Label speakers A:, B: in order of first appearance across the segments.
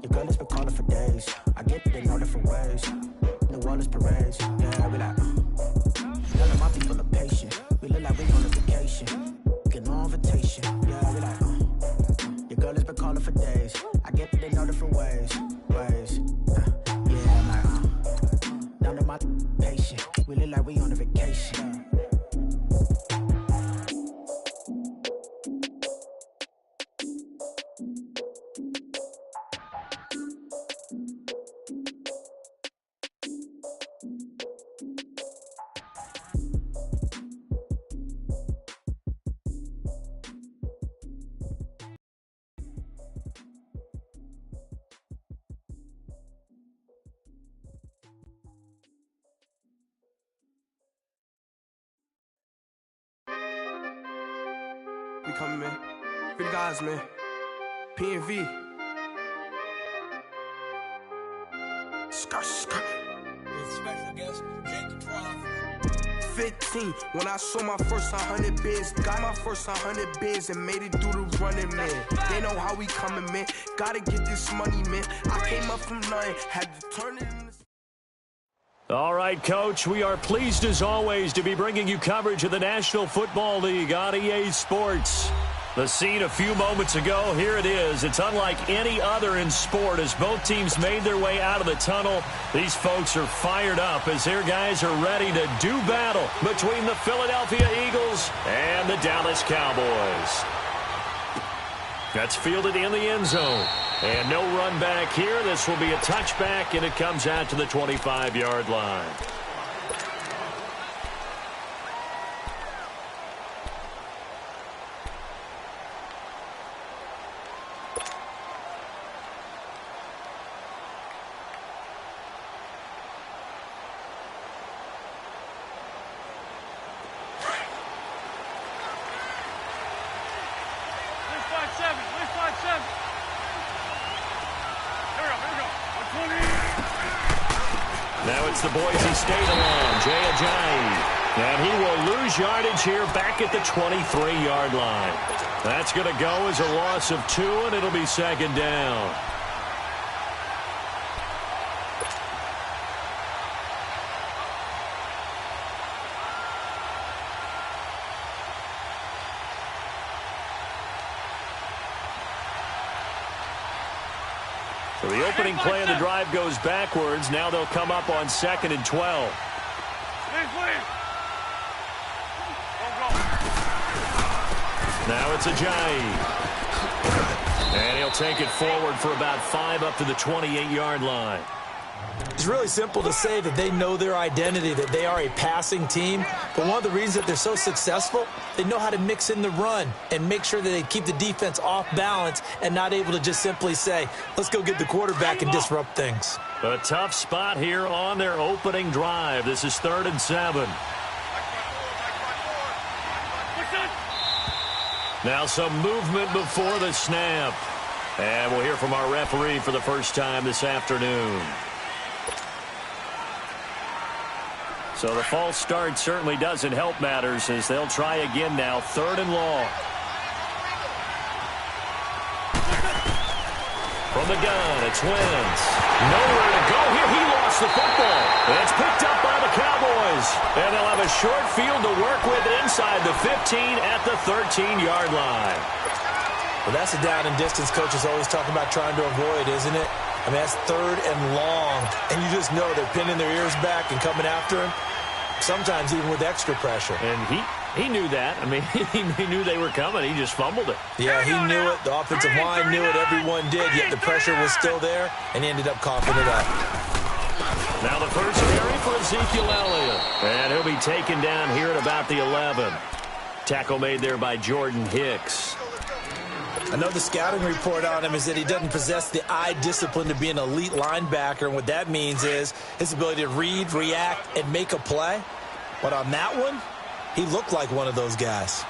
A: Your girl has been calling for days. I get it in all different ways. The world is parades. Yeah, we like, none of my people are patient. We look like we on a vacation. Get no invitation. Yeah, we like, your girl has been calling for days. I get it in all different ways. Yeah, I'm like, none of my patient. We look like we on a vacation.
B: We coming, man. Big guys, man. P&V. Skirt.
C: Special guest, Jake
B: 15, when I saw my first 100 bids. Got my first 100 bids and made it through the running, man. They know how we coming, man. Gotta get this money, man. I came up from nothing, had to turn it in.
D: All right, Coach, we are pleased as always to be bringing you coverage of the National Football League on EA Sports. The scene a few moments ago, here it is. It's unlike any other in sport as both teams made their way out of the tunnel. These folks are fired up as their guys are ready to do battle between the Philadelphia Eagles and the Dallas Cowboys. That's fielded in the end zone. And no run back here. This will be a touchback, and it comes out to the 25-yard line. Now it's the Boise State along, Jay Ajayi. And he will lose yardage here back at the 23-yard line. That's going to go as a loss of 2, and it'll be second down. So the opening play of the drive goes backwards. Now they'll come up on 2nd and 12. Now it's Ajayi. And he'll take it forward for about 5 up to the 28-yard line.
C: It's really simple to say that they know their identity, that they are a passing team. But one of the reasons that they're so successful, they know how to mix in the run and make sure that they keep the defense off balance and not able to just simply say, let's go get the quarterback and disrupt things.
D: A tough spot here on their opening drive. This is 3rd and 7. Now some movement before the snap. And we'll hear from our referee for the first time this afternoon. So the false start certainly doesn't help matters as they'll try again now. 3rd and long. From the gun, it's Wentz. Nowhere to go here. He lost the football. It's picked up by the Cowboys. And they'll have a short field to work with inside the 15 at the 13-yard line.
C: Well, that's a down and distance coach is always talking about trying to avoid, isn't it? I mean, that's 3rd and long. And you just know they're pinning their ears back and coming after him. Sometimes even with extra pressure.
D: And he knew that. I mean, he knew they were coming. He just fumbled it.
C: Yeah, he knew it. The offensive line knew it. Everyone did. Yet the pressure was still there, and he ended up coughing it up.
D: Now the first carry for Ezekiel Elliott. And he'll be taken down here at about the 11. Tackle made there by Jordan Hicks.
C: I know the scouting report on him is that he doesn't possess the eye discipline to be an elite linebacker. And what that means is his ability to read, react, and make a play. But on that one, he looked like one of those guys.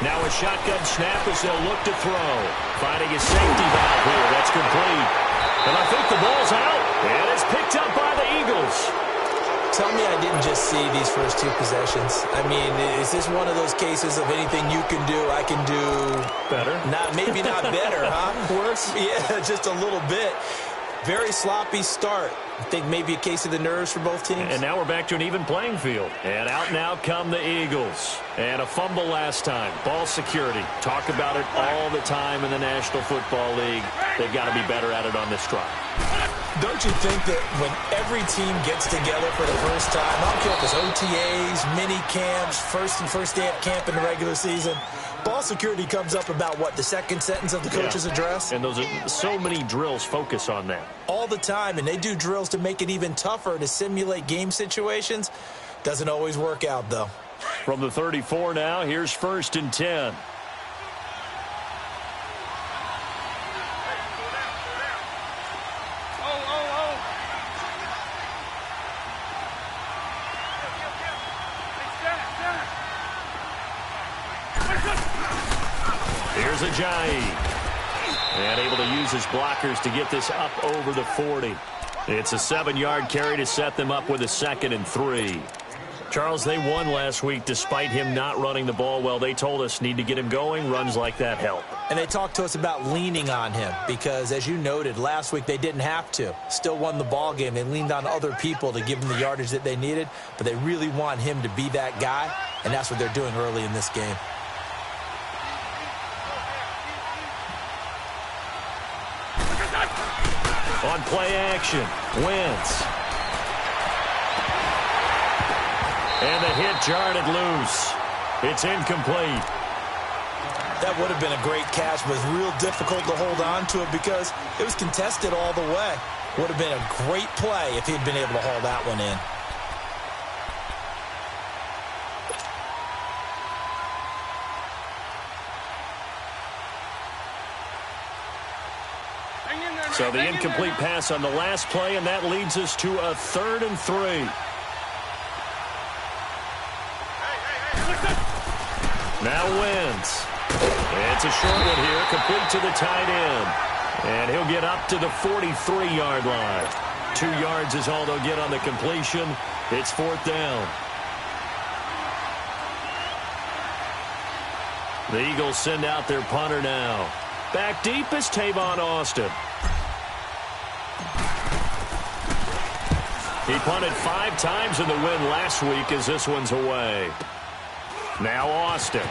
D: Now a shotgun snap as they'll look to throw. Finding a safety valve here. That's complete. And I think the ball's out. And it's picked up by the Eagles.
C: tell me I didn't just see these first two possessions. I mean, is this one of those cases of anything you can do, I can do
D: better?
C: Maybe not better, huh? Worse? Yeah, just a little bit. Very sloppy start. I think maybe a case of the nerves for both teams.
D: And now we're back to an even playing field. And out now come the Eagles. And a fumble last time. Ball security. Talk about it all the time in the National Football League. They've got to be better at it on this drive.
C: Don't you think that when every team gets together for the first time, I don't care if it's OTAs, mini camps, first day of camp in the regular season, ball security comes up about, what, the second sentence of the coach's address?
D: And those are so many drills focus on that.
C: All the time, and they do drills to make it even tougher to simulate game situations. Doesn't always work out, though.
D: From the 34 now, here's 1st and 10. Here's Ajayi. And able to use his blockers to get this up over the 40. It's a 7-yard carry to set them up with a 2nd and 3. Charles, they won last week despite him not running the ball well. They told us need to get him going. Runs like that help.
C: And they talked to us about leaning on him because, as you noted, last week they didn't have to. Still won the ball game. They leaned on other people to give them the yardage that they needed, but they really want him to be that guy, and that's what they're doing early in this game.
D: On play action, Wentz. And the hit jarred it loose. It's incomplete.
C: That would have been a great catch, but it was real difficult to hold on to it because it was contested all the way. Would have been a great play if he'd been able to haul that one in.
D: So the incomplete pass on the last play, and that leads us to a 3rd and 3. Now Wentz. It's a short one here, complete to the tight end. And he'll get up to the 43-yard line. 2 yards is all they'll get on the completion. It's 4th down. The Eagles send out their punter now. Back deep is Tavon Austin. He punted 5 times in the win last week as this one's away. Now Austin. Well,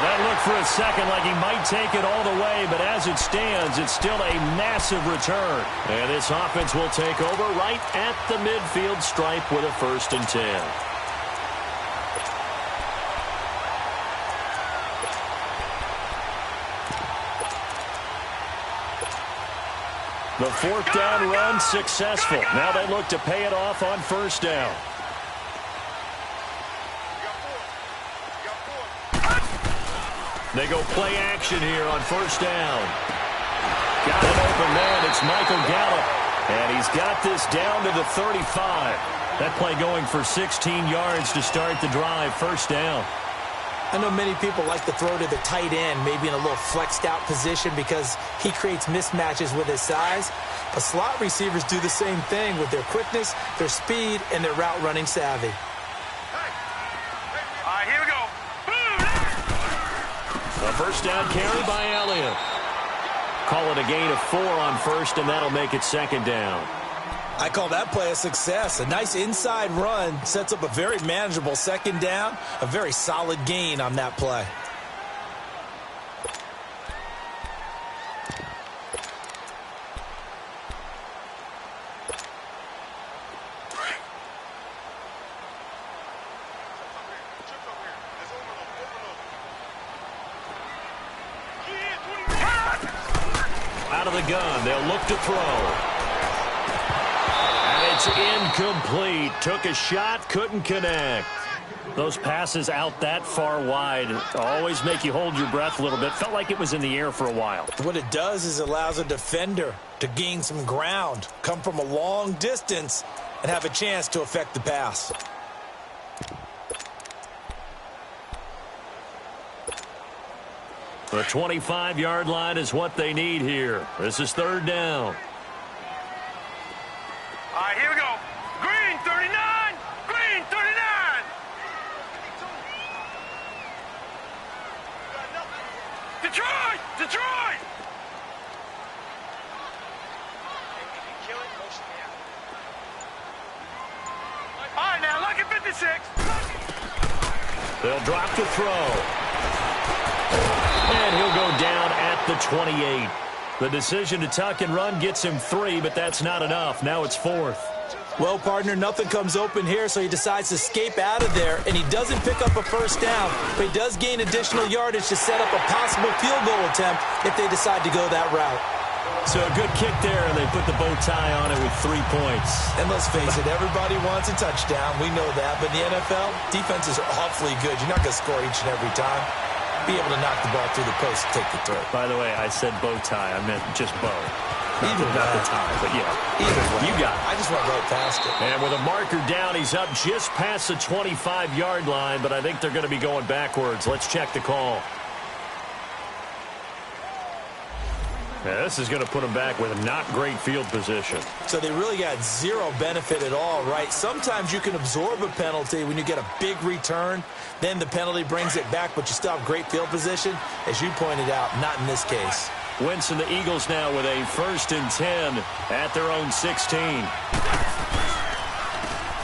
D: that looked for a second like he might take it all the way, but as it stands, it's still a massive return. And this offense will take over right at the midfield stripe with a 1st and 10. The 4th down run successful. Now they look to pay it off on 1st down. They go play action here on 1st down. Got an open man. It's Michael Gallup. And he's got this down to the 35. That play going for 16 yards to start the drive. 1st down.
C: I know many people like to throw to the tight end, maybe in a little flexed out position because he creates mismatches with his size. But slot receivers do the same thing with their quickness, their speed, and their route running savvy.
E: All right, here we go.
D: A 1st down carry by Elliott. Call it a gain of 4 on 1st, and that'll make it 2nd down.
C: I call that play a success. A nice inside run sets up a very manageable 2nd down. A very solid gain on that play.
D: Out of the gun, they'll look to throw. It's incomplete. Took a shot, couldn't connect. Those passes out that far wide always make you hold your breath a little bit. Felt like it was in the air for a while.
C: What it does is allows a defender to gain some ground, come from a long distance, and have a chance to affect the pass.
D: The 25-yard line is what they need here. This is 3rd down.
E: All right, here we go. Green, 39. Green, 39. Detroit! Detroit! All right, now, look at 56.
D: They'll drop to throw. And he'll go down at the 28. The decision to tuck and run gets him 3, but that's not enough. Now it's 4th.
C: Well, partner, nothing comes open here, so he decides to escape out of there, and he doesn't pick up a first down, but he does gain additional yardage to set up a possible field goal attempt if they decide to go that route.
D: So a good kick there, and they put the bow tie on it with 3 points.
C: And let's face it, everybody wants a touchdown. We know that, but in the NFL, defenses are awfully good. You're not going to score each and every time. Be able to knock the ball through the post and take the throw.
D: By the way, I said bow tie. I meant just bow. Not the tie, but yeah.
C: Either way.
D: You got it.
C: I just went right past it.
D: And with a marker down, he's up just past the 25-yard line, but I think they're going to be going backwards. Let's check the call. Yeah, this is going to put them back with a not great field position.
C: So they really got zero benefit at all, right? Sometimes you can absorb a penalty when you get a big return. Then the penalty brings it back, but you still have great field position. As you pointed out, not in this case.
D: Wentz and the Eagles now with a 1st and 10 at their own 16.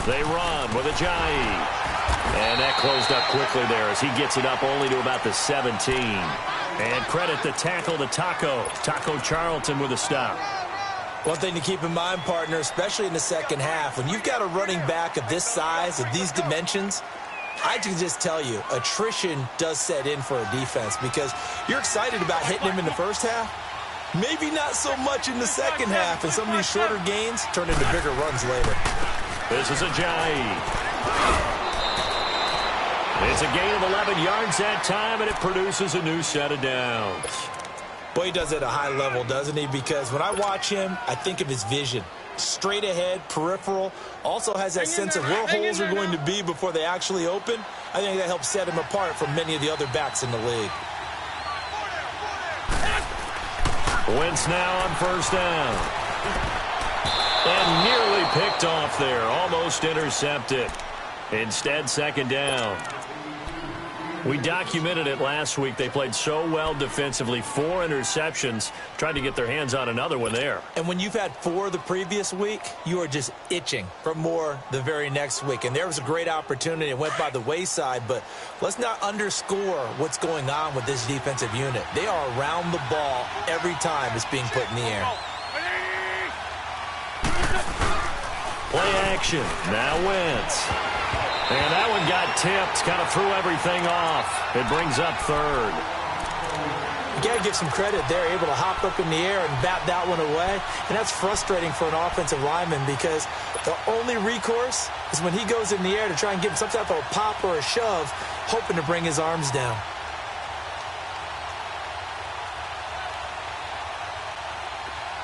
D: They run with Ajayi. And that closed up quickly there as he gets it up only to about the 17. And credit the tackle to Taco Charlton with a stop.
C: One thing to keep in mind, partner, especially in the second half, when you've got a running back of this size, of these dimensions, I can just tell you, attrition does set in for a defense because you're excited about hitting him in the first half. Maybe not so much in the second half, and some of these shorter gains turn into bigger runs later.
D: This is Ajayi. It's a gain of 11 yards that time, and it produces a new set of downs.
C: Boy, he does it at a high level, doesn't he? Because when I watch him, I think of his vision. Straight ahead, peripheral, also has that sense of where holes are going to be before they actually open. I think that helps set him apart from many of the other backs in the league.
D: Wentz now on 1st down. And nearly picked off there, almost intercepted. Instead, 2nd down. We documented it last week. They played so well defensively. 4 interceptions. Tried to get their hands on another one there.
C: And when you've had 4 the previous week, you are just itching for more the very next week. And there was a great opportunity. It went by the wayside. But let's not underscore what's going on with this defensive unit. They are around the ball every time it's being put in the air.
D: Play action. Now Wentz. And that one got tipped, kind of threw everything off. It brings up 3rd.
C: You got to give some credit there, able to hop up in the air and bat that one away. And that's frustrating for an offensive lineman because the only recourse is when he goes in the air to try and give him some type of a pop or a shove, hoping to bring his arms down.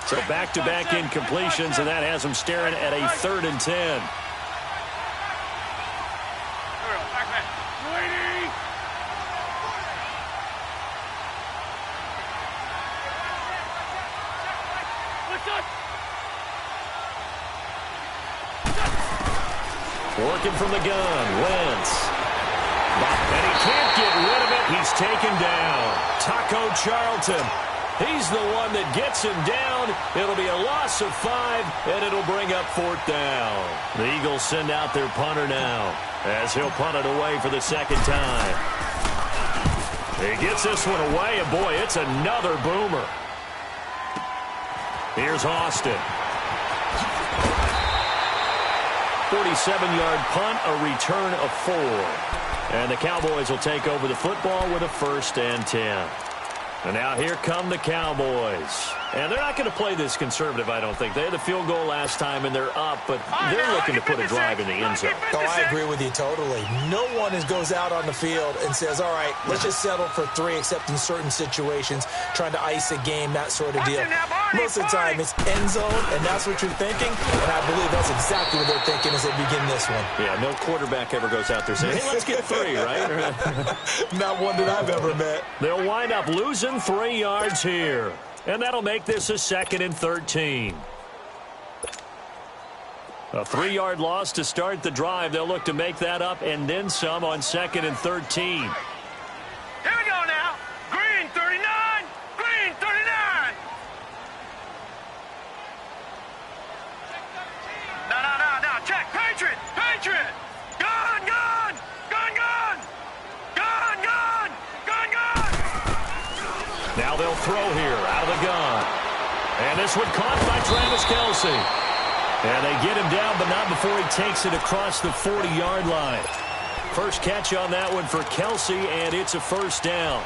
D: So back-to-back incompletions, and that has him staring at a 3rd and 10. Working from the gun, Wentz. And he can't get rid of it. He's taken down. Taco Charlton. He's the one that gets him down. It'll be a loss of 5, and it'll bring up 4th down. The Eagles send out their punter now as he'll punt it away for the 2nd time. He gets this one away, and boy, it's another boomer. Here's Austin. 47-yard punt, a return of 4. And the Cowboys will take over the football with a 1st and 10. And now here come the Cowboys. And they're not going to play this conservative, I don't think. They had the field goal last time, and they're up, but they're looking to put a drive in the end zone.
C: Oh, I agree with you totally. No one goes out on the field and says, all right, let's just settle for 3, except in certain situations, trying to ice a game, that sort of deal. Most of the time, it's end zone, and that's what you're thinking, and I believe that's exactly what they're thinking as they begin this one.
D: Yeah, no quarterback ever goes out there saying, hey, let's get 3, right?
C: Not one that I've ever met.
D: They'll wind up losing 3 yards here. And that'll make this a 2nd and 13. A 3-yard loss to start the drive. They'll look to make that up and then some on 2nd and 13.
E: Here we go now. Green 39. Green 39. No. Check. Patriot. Patriot. Gun. Gun. Gun. Gun. Gun. Gun. Gun. Gun.
D: Now they'll throw here out of the gun. And this one caught by Travis Kelce. And they get him down, but not before he takes it across the 40-yard line. First catch on that one for Kelce, and it's a first down.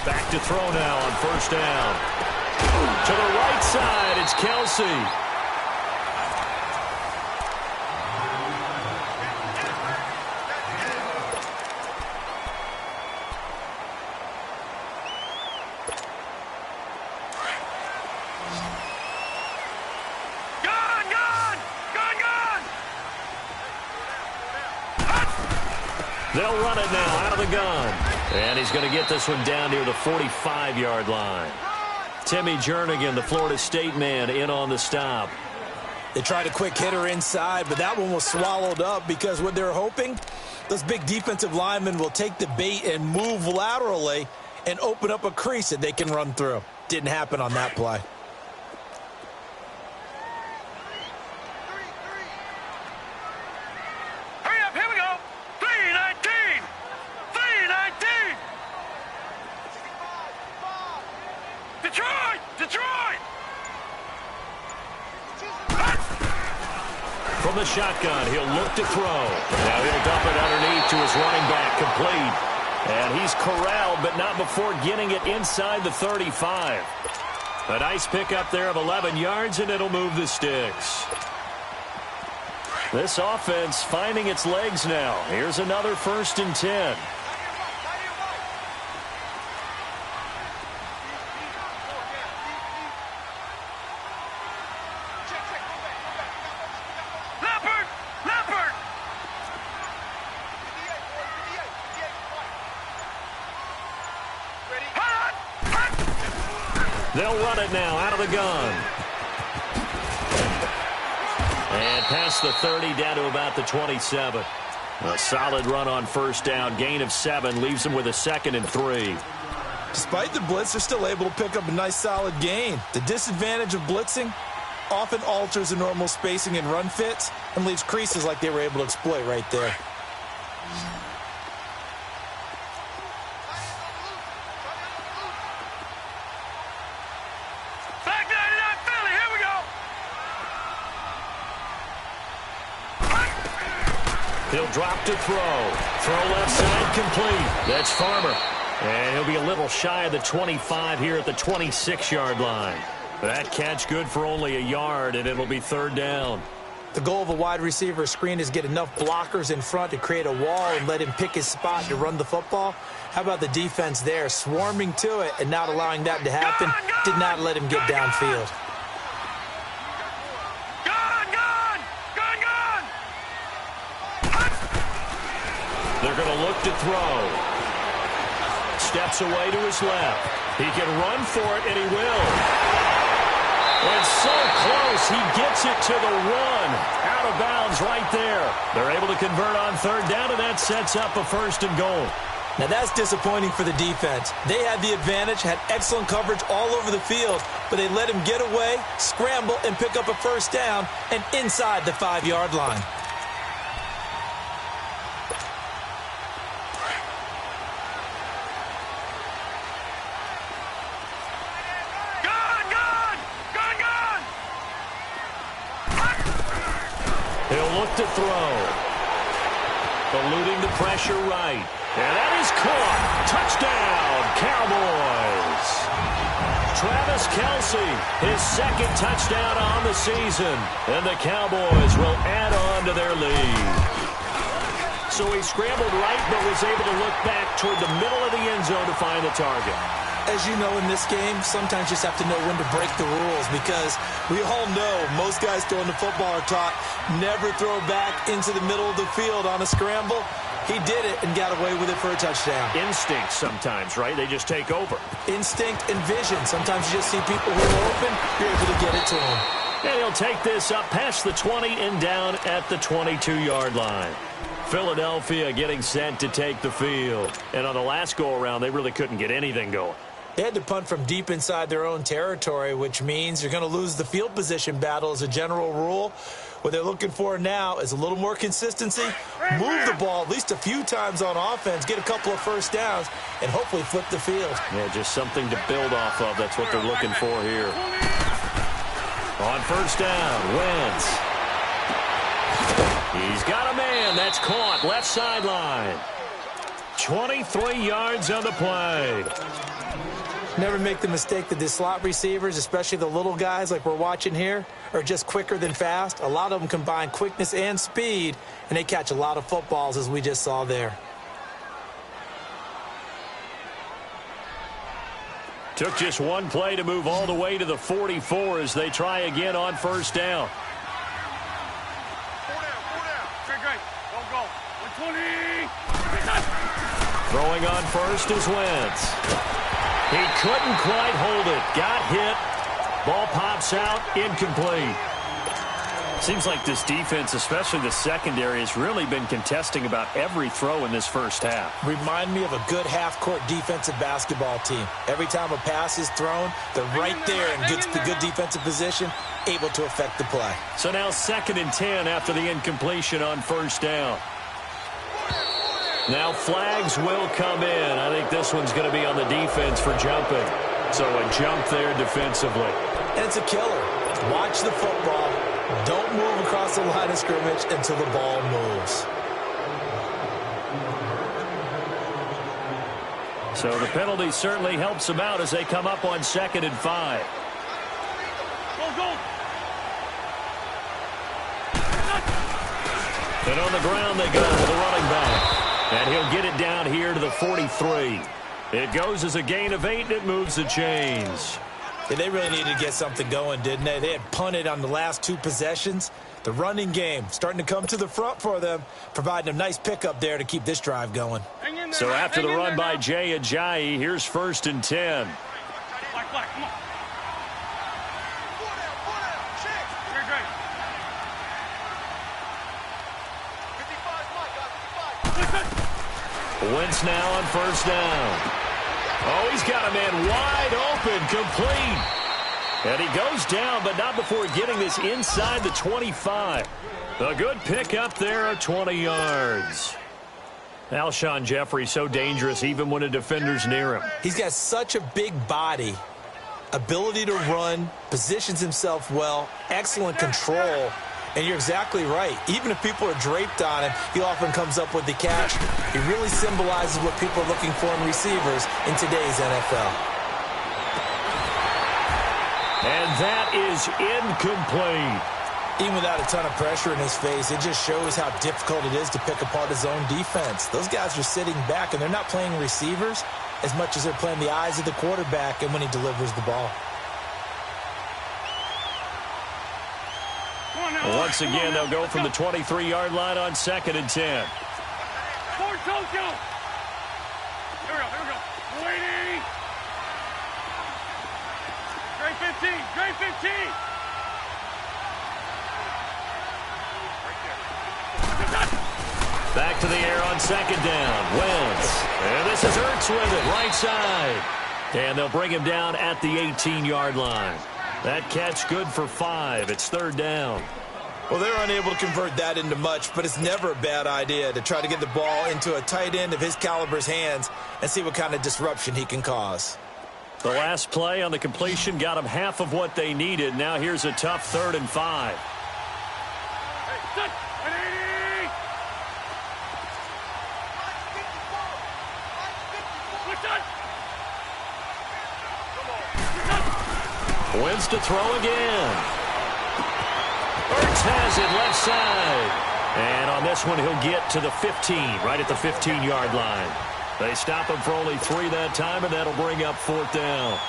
D: Back to throw now on first down. To the right side, it's Kelce. They'll run it now out of the gun. And he's going to get this one down near the 45-yard line. Timmy Jernigan, the Florida State man, in on the stop.
C: They tried a quick hitter inside, but that one was swallowed up because what they're hoping, those big defensive linemen will take the bait and move laterally and open up a crease that they can run through. Didn't happen on that play.
D: From the shotgun, he'll look to throw. Now he'll dump it underneath to his running back, complete. And he's corralled, but not before getting it inside the 35. A nice pickup there of 11 yards, and it'll move the sticks. This offense finding its legs now. Here's another 1st and 10. They'll run it now out of the gun. And past the 30 down to about the 27. A solid run on first down. Gain of 7 leaves them with a 2nd and 3.
C: Despite the blitz, they're still able to pick up a nice solid gain. The disadvantage of blitzing often alters the normal spacing and run fits and leaves creases like they were able to exploit right there.
D: He'll drop to throw. Throw left side complete. That's Farmer. And he'll be a little shy of the 25 here at the 26-yard line. That catch good for only a yard, and it'll be 3rd down.
C: The goal of a wide receiver screen is get enough blockers in front to create a wall and let him pick his spot to run the football. How about the defense there, swarming to it and not allowing that to happen? Did not let him get downfield.
D: They're going to look to throw. Steps away to his left. He can run for it, and he will. And so close, he gets it to the 1. Out of bounds right there. They're able to convert on 3rd down, and that sets up a 1st and goal.
C: Now that's disappointing for the defense. They had the advantage, had excellent coverage all over the field, but they let him get away, scramble, and pick up a 1st down, and inside the 5-yard line.
D: He'll look to throw. Eluding the pressure right. And that is caught. Touchdown, Cowboys. Travis Kelce, his second touchdown on the season. And the Cowboys will add on to their lead. So he scrambled right, but was able to look back toward the middle of the end zone to find the target.
C: As you know, in this game, sometimes you just have to know when to break the rules, because we all know most guys throwing the football are taught never throw back into the middle of the field on a scramble. He did it and got away with it for a touchdown.
D: Instinct sometimes, right? They just take over.
C: Instinct and vision. Sometimes you just see people who are open, you're able to get it to them.
D: And he'll take this up past the 20 and down at the 22-yard line. Philadelphia getting set to take the field. And on the last go-around, they really couldn't get anything going.
C: They had to punt from deep inside their own territory, which means you're going to lose the field position battle as a general rule. What they're looking for now is a little more consistency, move the ball at least a few times on offense, get a couple of first downs, and hopefully flip the field.
D: Yeah, just something to build off of. That's what they're looking for here. On first down, Wentz. He's got a man. That's caught. Left sideline. 23 yards on the play.
C: Never make the mistake that the slot receivers, especially the little guys like we're watching here, are just quicker than fast. A lot of them combine quickness and speed, and they catch a lot of footballs, as we just saw there.
D: Took just one play to move all the way to the 44 as they try again on first down.
E: 4 down. Great. Go. 120.
D: Throwing on first is Wentz. He couldn't quite hold it. Got hit. Ball pops out. Incomplete. Seems like this defense, especially the secondary, has really been contesting about every throw in this first half.
C: Remind me of a good half-court defensive basketball team. Every time a pass is thrown, they're right there in good defensive position, able to affect the play.
D: So now 2nd and 10 after the incompletion on first down. Now flags will come in. I think this one's going to be on the defense for jumping. So a jump there defensively.
C: And it's a killer. Watch the football. Don't move across the line of scrimmage until the ball moves.
D: So the penalty certainly helps them out as they come up on 2nd and 5.
E: Go.
D: And on the ground they go with the running back. And he'll get it down here to the 43. It goes as a gain of 8, and it moves the chains.
C: Yeah, they really needed to get something going, didn't they? They had punted on the last 2 possessions. The running game starting to come to the front for them, providing a nice pickup there to keep this drive going.
D: So after the run by Jay Ajayi, here's 1st and 10.
E: Black, come on. 4 down. Check. Great. 55.
D: Wentz now on first down. Oh, he's got a man wide open, complete. And he goes down, but not before getting this inside the 25. A good pickup there at 20 yards. Alshon Jeffrey so dangerous even when a defender's near him.
C: He's got such a big body, ability to run, positions himself well, excellent control. And you're exactly right. Even if people are draped on him, he often comes up with the catch. He really symbolizes what people are looking for in receivers in today's NFL.
D: And that is incomplete.
C: Even without a ton of pressure in his face, it just shows how difficult it is to pick apart his own defense. Those guys are sitting back, and they're not playing receivers as much as they're playing the eyes of the quarterback and when he delivers the ball.
D: Once again, they'll go from the 23-yard line on 2nd and 10.
E: Fort Tokyo. Here we go. Waiting. Great 15.
D: Back to the air on 2nd down. Wentz. And this is Ertz with it, right side. And they'll bring him down at the 18-yard line. That catch good for 5. It's 3rd down.
C: Well, they're unable to convert that into much, but it's never a bad idea to try to get the ball into a tight end of his caliber's hands and see what kind of disruption he can cause.
D: The last play on the completion got them half of what they needed. Now here's a tough 3rd and 5. Wins to throw again. Ertz has it left side. And on this one, he'll get to the 15, right at the 15-yard line. They stop him for only 3 that time, and that'll bring up 4th down.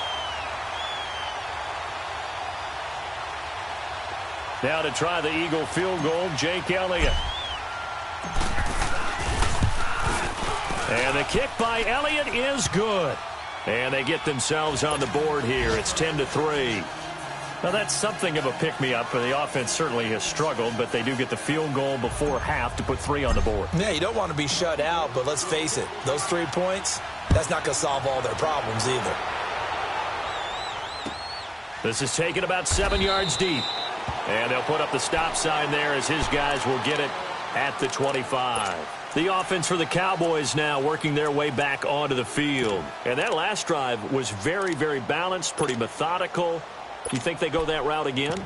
D: Now to try the Eagle field goal, Jake Elliott. And the kick by Elliott is good. And they get themselves on the board here. It's 10-3. Now, that's something of a pick-me-up. The offense certainly has struggled, but they do get the field goal before half to put 3 on the board.
C: Yeah, you don't want to be shut out, but let's face it, those 3 points, that's not going to solve all their problems either.
D: This is taken about 7 yards deep. And they'll put up the stop sign there as his guys will get it at the 25. The offense for the Cowboys now working their way back onto the field. And that last drive was very, very balanced, pretty methodical. You think they go that route again?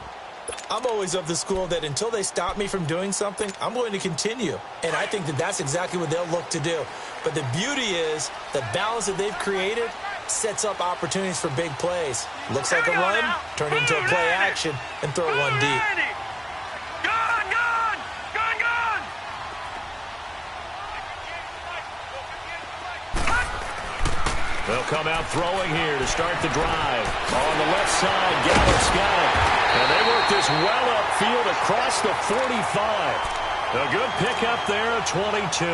C: I'm always of the school that until they stop me from doing something, I'm going to continue. And I think that that's exactly what they'll look to do. But the beauty is the balance that they've created sets up opportunities for big plays. Looks like a run, turn into a play action, and throw one deep.
D: They'll come out throwing here to start the drive. On the left side, Gallup's got it. And they work this well upfield across the 45. A good pickup there at 22.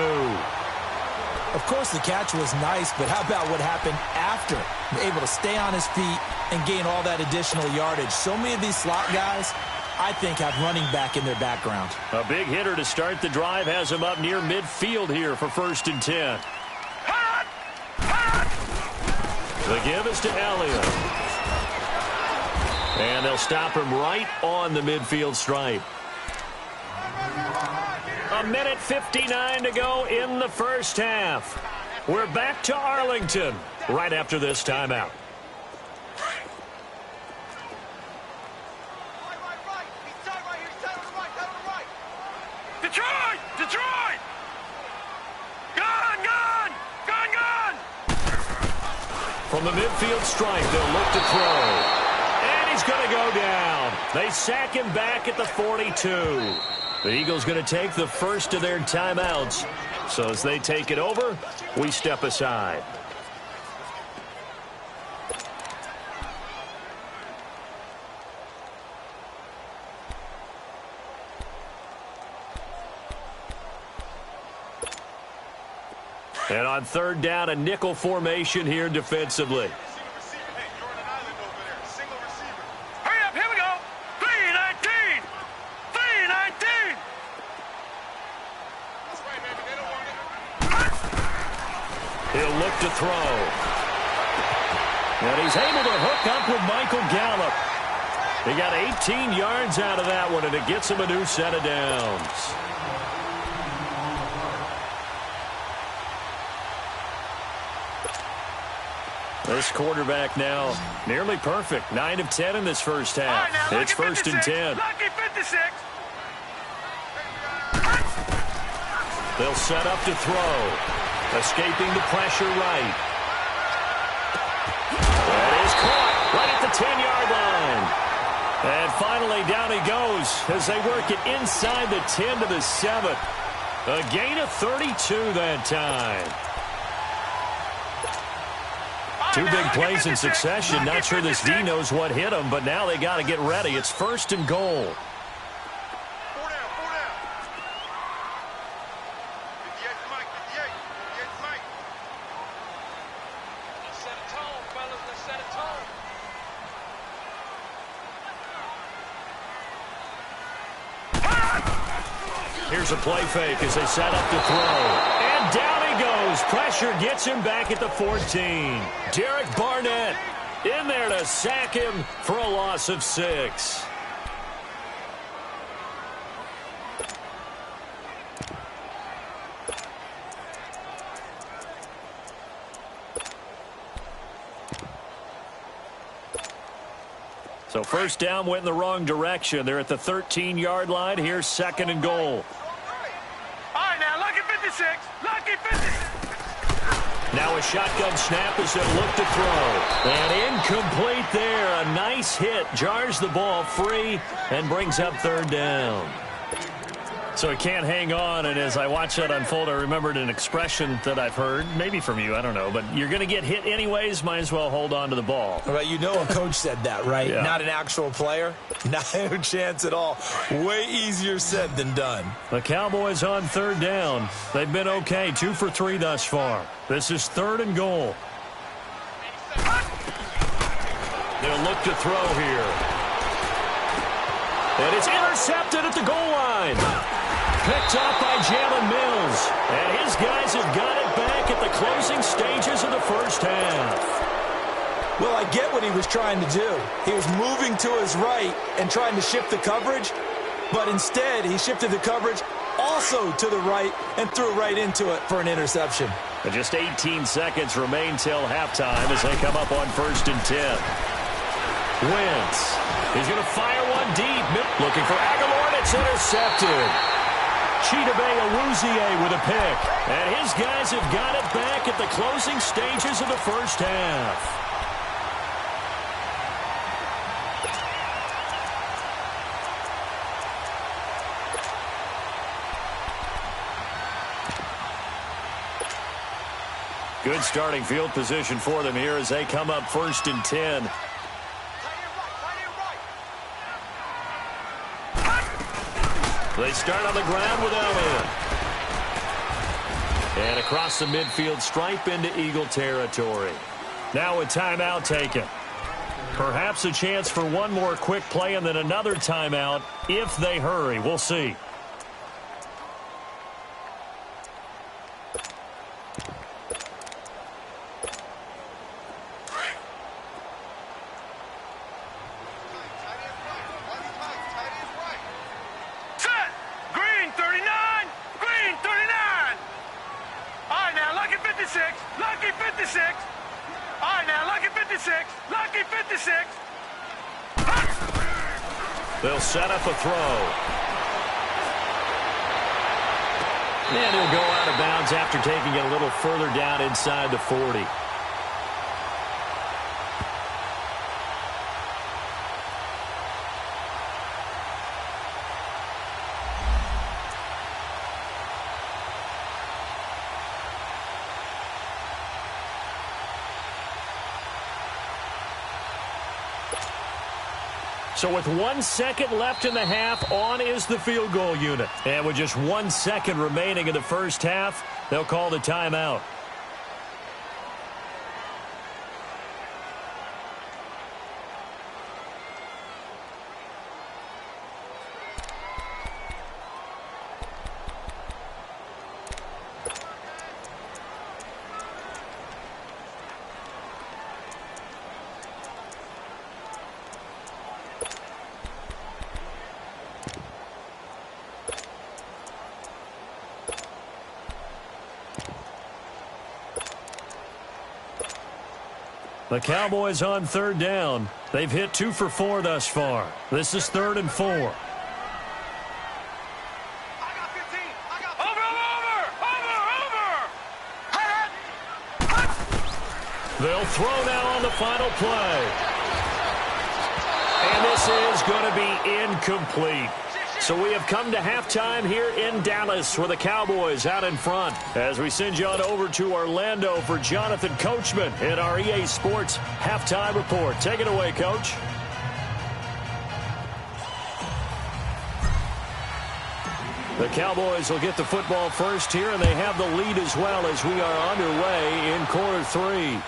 C: Of course, the catch was nice, but how about what happened after? Able to stay on his feet and gain all that additional yardage. So many of these slot guys, I think, have running back in their background.
D: A big hitter to start the drive has him up near midfield here for 1st and 10. The give is to Elliott. And they'll stop him right on the midfield stripe. 1:59 to go in the first half. We're back to Arlington right after this timeout.
E: Detroit! Detroit! Gun! Gun! Gun! Gun!
D: From the midfield stripe, they'll look to throw. And he's going to go down. They sack him back at the 42. The Eagles going to take the first of their timeouts. So as they take it over, we step aside. And on 3rd down, a nickel formation here defensively.
E: Hurry up, here we go. 3-19. 3-19.
D: He'll look to throw. And he's able to hook up with Michael Gallup. He got 18 yards out of that one, and it gets him a new set of downs. This quarterback now nearly perfect. 9 of 10 in this first half.
E: Right,
D: it's 1st and 10.
E: Lucky 56.
D: They'll set up to throw. Escaping the pressure right. That is caught right at the 10-yard line. And finally down he goes as they work it inside the 10 to the 7. A gain of 32 that time. 2 big plays in succession. Not sure this D knows what hit him, but now they got to get ready. It's 1st and goal.
E: 4 down, 4 down. 58's Mike, 58. 58's Mike. Let's set a tone, fellas. Let's set a tone.
D: Here's a play fake as they set up to throw. And down he goes. Pressure gets him back at the 14. Derek Barnett in there to sack him for a loss of 6. So first down went in the wrong direction. They're at the 13-yard line. Here's 2nd and goal.
E: All right, now, lucky 56. Lucky 56.
D: Now a shotgun snap as they look to throw. And incomplete there. A nice hit. Jars the ball free and brings up 3rd down. So he can't hang on, and as I watch that unfold, I remembered an expression that I've heard, maybe from you, I don't know, but you're going to get hit anyways, might as well hold on to the ball.
C: Well, you know a coach said that, right?
D: Yeah.
C: Not an actual player. Not a chance at all. Way easier said than done.
D: The Cowboys on 3rd down. They've been okay, 2 for 3 thus far. This is 3rd and goal. They'll look to throw here. And it's intercepted at the goal line. Picked up by Jalen Mills. And his guys have got it back at the closing stages of the first half.
C: Well, I get what he was trying to do. He was moving to his right and trying to shift the coverage, but instead he shifted the coverage also to the right and threw right into it for an interception.
D: And just 18 seconds remain till halftime as they come up on 1st and 10. Wentz. He's going to fire one deep. Looking for Aguilar, and it's intercepted. Chidobe Awuzie with a pick. And his guys have got it back at the closing stages of the first half. Good starting field position for them here as they come up 1st and 10. They start on the ground with Elliott. And across the midfield stripe into Eagle territory. Now a timeout taken. Perhaps a chance for one more quick play and then another timeout if they hurry. We'll see.
E: Lucky 56. All right, now, lucky 56. Lucky 56.
D: They'll set up a throw. And he'll go out of bounds after taking it a little further down inside the 40. So with 1 second left in the half, on is the field goal unit. And with just 1 second remaining in the first half, they'll call the timeout. The Cowboys on third down. They've hit 2 for 4 thus far. This is 3rd and 4.
E: I got 15. I got 15. Over.
D: They'll throw now on the final play. And this is going to be incomplete. So we have come to halftime here in Dallas with the Cowboys out in front. As we send you on over to Orlando for Jonathan Coachman in our EA Sports Halftime Report. Take it away, Coach. The Cowboys will get the football first here, and they have the lead as well as we are underway in quarter 3.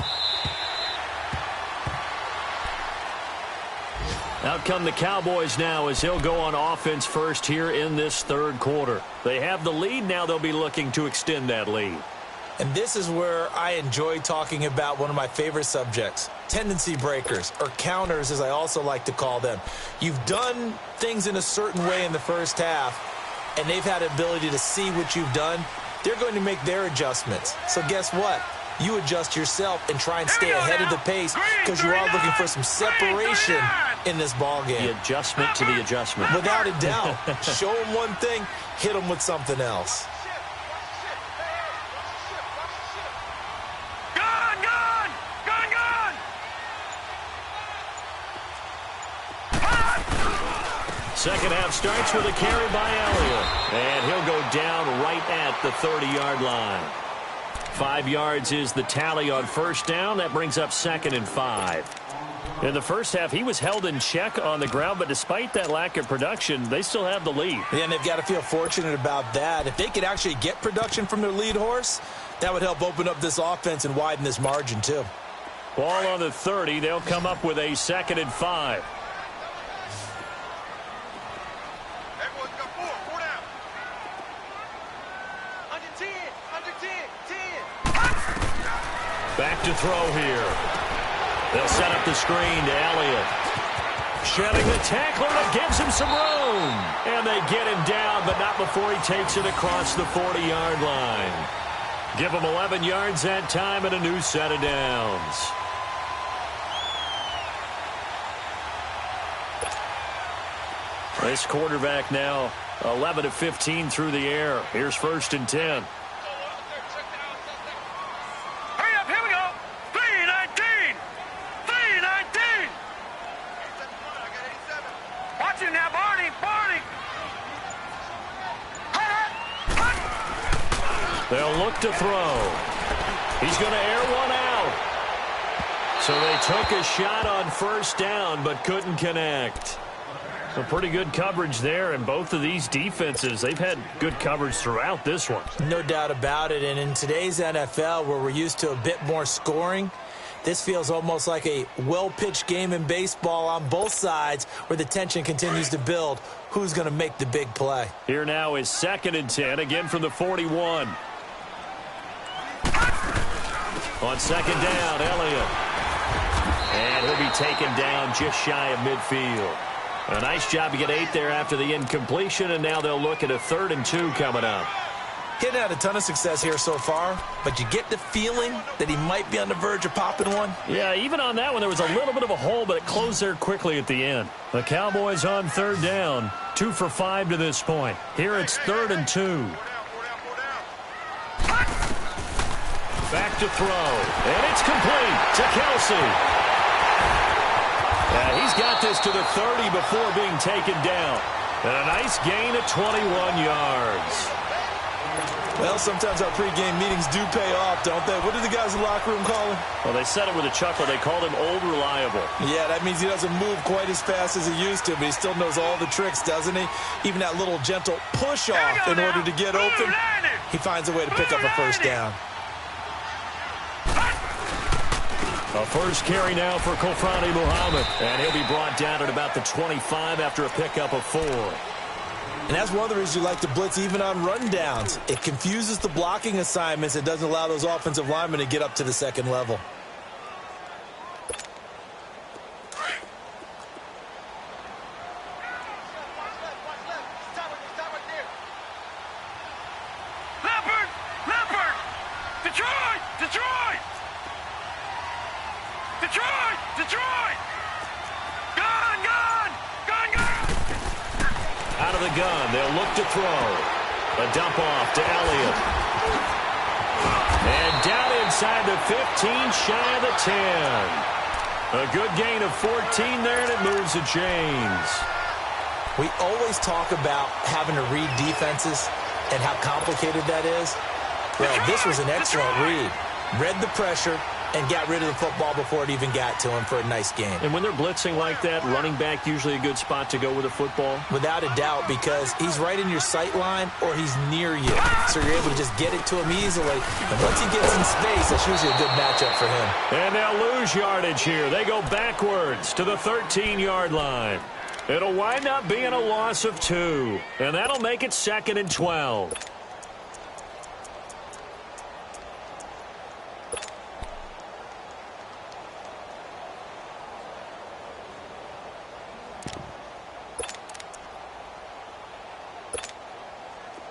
D: Out come the Cowboys now as they'll go on offense first here in this third quarter. They have the lead. Now they'll be looking to extend that lead.
C: And this is where I enjoy talking about one of my favorite subjects, tendency breakers, or counters as I also like to call them. You've done things in a certain way in the first half, and they've had the ability to see what you've done. They're going to make their adjustments. So guess what? You adjust yourself and try and stay ahead of the pace because you are looking for some separation in this ball game.
D: The adjustment to the adjustment.
C: Without a doubt. Show them one thing, hit them with something else.
E: Gun, gun! Gun, gun!
D: Second half starts with a carry by Elliott. And he'll go down right at the 30-yard line. 5 yards is the tally on first down. That brings up 2nd and 5. In the first half, he was held in check on the ground, but despite that lack of production, they still have the lead.
C: Yeah, and they've got to feel fortunate about that. If they could actually get production from their lead horse, that would help open up this offense and widen this margin too.
D: Ball on the 30. They'll come up with a 2nd and 5.
E: Everyone's got four down. Under 10, under 10, 10.
D: Back to throw here. They'll set up the screen to Elliott. Shedding the tackler that gives him some room. And they get him down, but not before he takes it across the 40-yard line. Give him 11 yards that time and a new set of downs. This quarterback now 11 of 15 through the air. Here's 1st and 10.
E: Hurry up, here we go. 3-19. 3-19. Watch him now, Barney. Barney.
D: They'll look to throw. He's going to air one out. So they took a shot on first down but couldn't connect. So pretty good coverage there, and both of these defenses, they've had good coverage throughout this one.
C: No doubt about it, and in today's NFL where we're used to a bit more scoring, this feels almost like a well-pitched game in baseball on both sides where the tension continues to build. Who's going to make the big play?
D: Here now is 2nd and 10, again from the 41. On 2nd down, Elliott. And he'll be taken down just shy of midfield. A nice job to get 8 there after the incompletion, and now they'll look at a 3rd and 2 coming up.
C: Hitting had a ton of success here so far, but you get the feeling that he might be on the verge of popping one.
D: Yeah, even on that one, there was a little bit of a hole, but it closed there quickly at the end. The Cowboys on 3rd down, 2 for 5 to this point. Here it's 3rd and 2. Back to throw, and it's complete to Kelsey. He's got this to the 30 before being taken down. And a nice gain of 21 yards.
C: Well, sometimes our pregame meetings do pay off, don't they? What do the guys in the locker room call him?
D: Well, they said it with a chuckle. They called him Old Reliable.
C: Yeah, that means he doesn't move quite as fast as he used to, but he still knows all the tricks, doesn't he? Even that little gentle push-off in order to get open, he finds a way to pick up a first down.
D: A first carry now for Kofrani Muhammad, and he'll be brought down at about the 25 after a pickup of 4.
C: And that's one of the reasons you like to blitz even on rundowns. It confuses the blocking assignments. It doesn't allow those offensive linemen to get up to the second level.
E: Detroit! Gun, gun! Gun, gun!
D: Out of the gun, they'll look to throw. A dump off to Elliott. And down inside the 15, shy of the 10. A good gain of 14 there, and it moves the chains.
C: We always talk about having to read defenses and how complicated that is. Well, this was an excellent read. Read the pressure and got rid of the football before it even got to him for a nice game.
D: And when they're blitzing like that, running back usually a good spot to go with the football?
C: Without a doubt, because he's right in your sight line or he's near you. So you're able to just get it to him easily. And once he gets in space, that's usually a good matchup for him.
D: And they'll lose yardage here. They go backwards to the 13-yard line. It'll wind up being a loss of 2. And that'll make it 2nd and 12.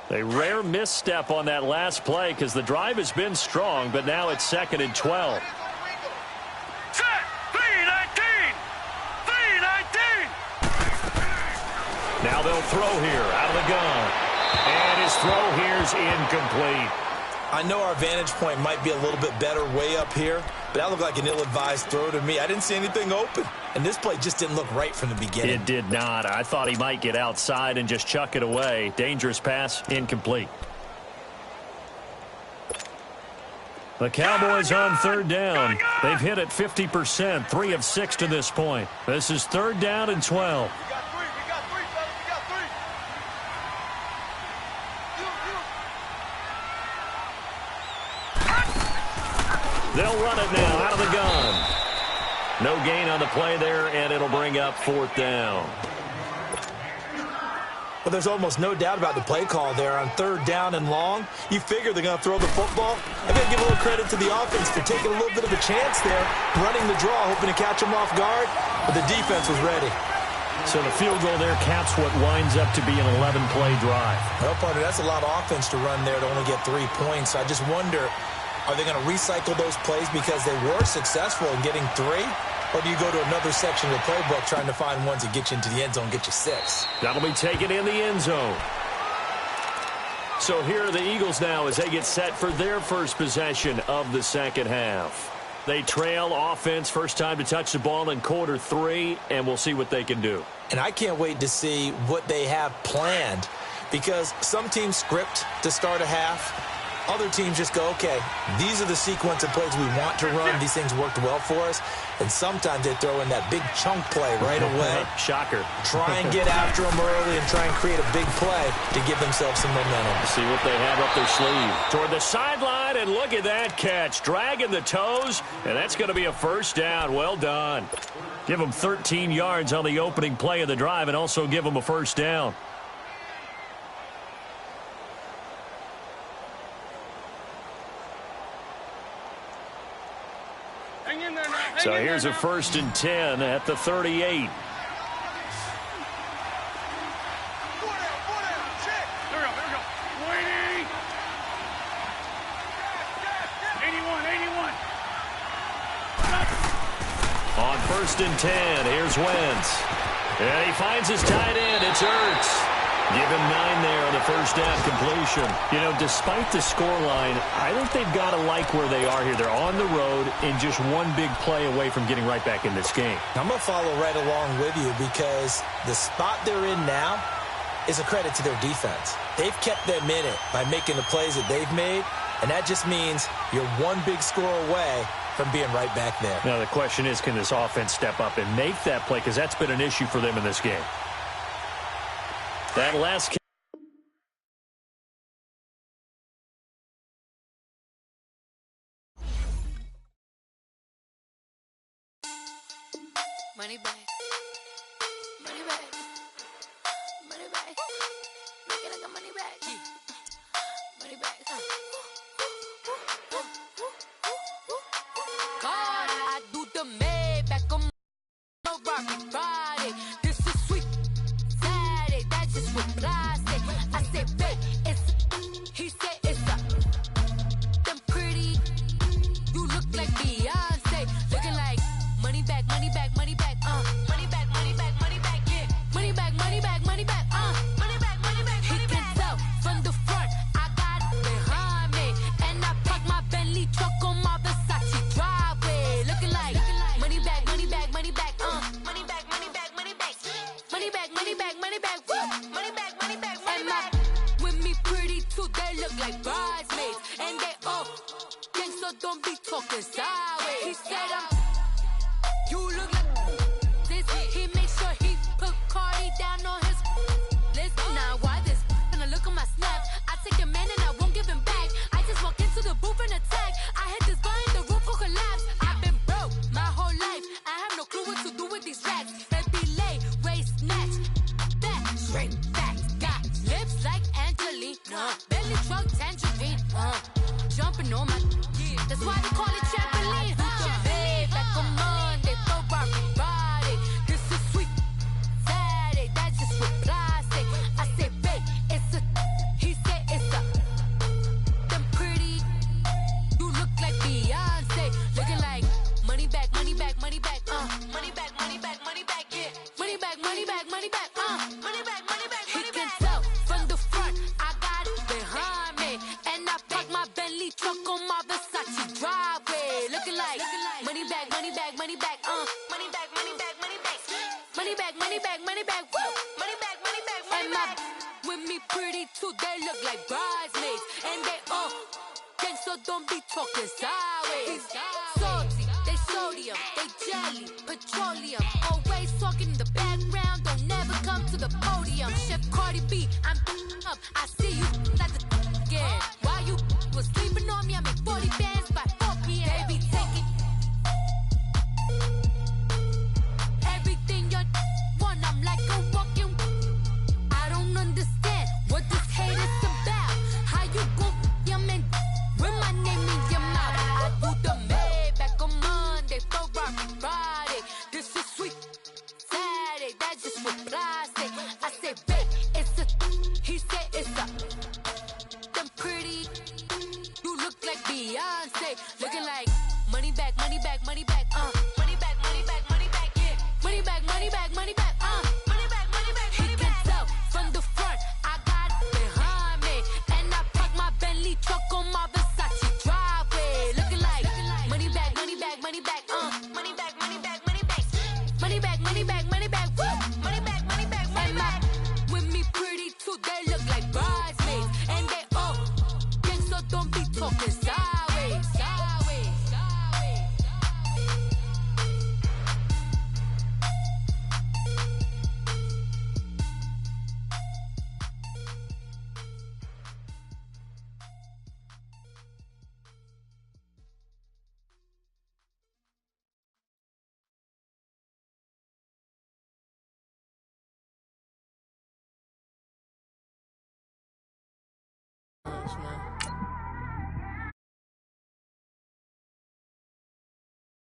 D: A rare misstep on that last play because the drive has been strong, but now it's 2nd and 12.
E: Set! 3-19! 3-19!
D: Now they'll throw here out of the gun. And his throw here's incomplete.
C: I know our vantage point might be a little bit better way up here, but that looked like an ill-advised throw to me. I didn't see anything open, and this play just didn't look right from the beginning.
D: It did not. I thought he might get outside and just chuck it away. Dangerous pass, incomplete. The Cowboys on third down. They've hit it 50%, 3 of 6 to this point. This is third down and 12. They'll run it now out of the gun. No gain on the play there, and it'll bring up fourth down.
C: Well, there's almost no doubt about the play call there on third down and long. You figure they're going to throw the football. I've got to give a little credit to the offense for taking a little bit of a chance there, running the draw, hoping to catch them off guard, but the defense was ready.
D: So the field goal there caps what winds up to be an 11-play drive.
C: Well, partner, that's a lot of offense to run there to only get 3 points. I just wonder, are they going to recycle those plays because they were successful in getting 3? Or do you go to another section of the playbook trying to find ones that get you into the end zone, get you 6?
D: That'll be taken in the end zone. So here are the Eagles now as they get set for their first possession of the second half. They trail offense, first time to touch the ball in quarter 3, and we'll see what they can do.
C: And I can't wait to see what they have planned, because some teams script to start a half. Other teams just go, okay, these are the sequence of plays we want to run. These things worked well for us. And sometimes they throw in that big chunk play right away.
D: Shocker.
C: Try and get after them early and try and create a big play to give themselves some momentum.
D: See what they have up their sleeve. Toward the sideline, and look at that catch. Dragging the toes, and that's going to be a first down. Well done. Give them 13 yards on the opening play of the drive and also give them a first down. So here's a 1st and 10 at the 38.
E: There we go. 81.
D: On 1st and 10, here's Wentz. And he finds his tight end. It's Ertz. Give him 9 there on the first down completion. You know, despite the scoreline, I think they've got to like where they are here. They're on the road and just one big play away from getting right back in this game.
C: I'm going to follow right along with you because the spot they're in now is a credit to their defense. They've kept them in it by making the plays that they've made, and that just means you're one big score away from being right back there.
D: Now, the question is, can this offense step up and make that play? Because that's been an issue for them in this game. That last kick.
F: Money back. Money back. Money back. Make it like a money back. Money back. God, I do the Maybach on my Rocky Friday. This is sweet Saturday. That's just what I say. I say, babe, it's. He said it's a. Them pretty. You look like Beyonce. Looking like money back, money back, money back. Money back, money back, money back. Yeah. Money back, money back, money back. Money back, money back, money back. He can tell from the front. I got it behind me. And I park my Bentley truck on my Versace driveway. Looking like money back, money back, money back. Money back, money back, money back. Money back, money back, money back. Money back, money back, money back. With me pretty too, they look like bridesmaids. And they all gang, so don't be talking sideways. He said you look like this. He makes sure he put Cardi down on his list. Now why this? Gonna look at my snap. I take a man and I won't give him back. I just walk into the booth and attack. I hit this guy in the roof will collapse. I've been broke my whole life. I have no clue what to do with these racks. Baby lay, waist snatch, back, straight back. Got lips like Angelina, belly truck tangerine. Jumping on my, that's why they call it trampoline. Back on Monday, for be pretty too, they look like bridesmaids. And they all gang, so don't be talking sideways. Salty, they sodium, they jelly, petroleum. Always talking in the background, don't never come to the podium. Chef Cardi B, I'm up, I see